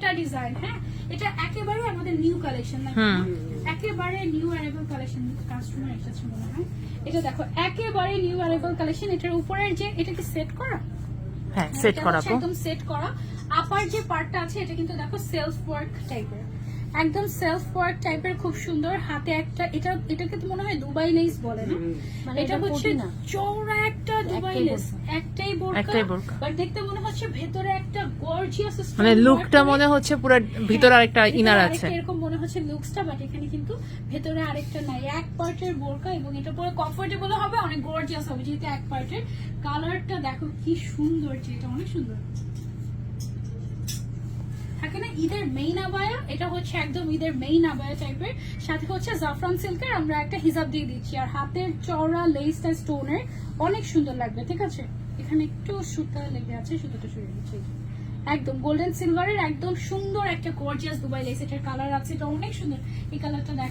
এটা ডিজাইন, হ্যাঁ এটা একেবারে আমাদের নিউ কালেকশন, একেবারে নিউ অ্যারাইভাল কালেকশন। কাস্টমার এসেছে মনে হয়, এটা দেখো একেবারে নিউ অ্যারাইভাল কালেকশন। এটার উপরের যে এটা কি সেট করা, হ্যাঁ সেট করা, একদম সেট করা। আপার যে পার্টটা আছে এটা কিন্তু দেখো সেলফ ওয়ার্ক টাইপের, একদম সেলফ ওয়ার্ক টাইপের, খুব সুন্দর। হাতে একটা এটাকে তো মনে হয় দুবাই লেস বলে না, এটা হচ্ছে চওড়া একটা দুবাই লেস, একটাই বোরকা, বাট দেখতে মনে হচ্ছে ভেতরে একটা গর্জিয়াস, মানে লুকটা মনে হচ্ছে পুরো ভিতরে আরেকটা ইনার আছে এরকম মনে হচ্ছে লুকসটা, বাট এখানে কিন্তু ভেতরে আরেকটা নাই, এক পার্টের বোরকা। এবং এটা পরে কমফোর্টেবল হবে, অনেক গর্জিয়াস হবে যেহেতু এক পার্টের। কালারটা দেখো কি সুন্দর, যেটা অনেক সুন্দর থাকে না ঈদের মেইন আবায়া, এটা হচ্ছে একদম ঈদের মেইন আবায়া টাইপের। সাথে হচ্ছে জাফরান সিল্কের আমরা একটা হিজাব দিয়ে দিচ্ছি, আর হাতের চওড়া লেসটা স্টোনের, অনেক সুন্দর লাগবে। ঠিক আছে, এখানে একটু সুতা লেগে আছে, সুতোটা সরিয়ে দিচ্ছি। একদম গোল্ডেন সিলভারের একদম সুন্দর একটা গর্জিয়াস দুবাই লেস, এটার কালার আছে, এটা অনেক সুন্দর। এই কালারটা দেখ।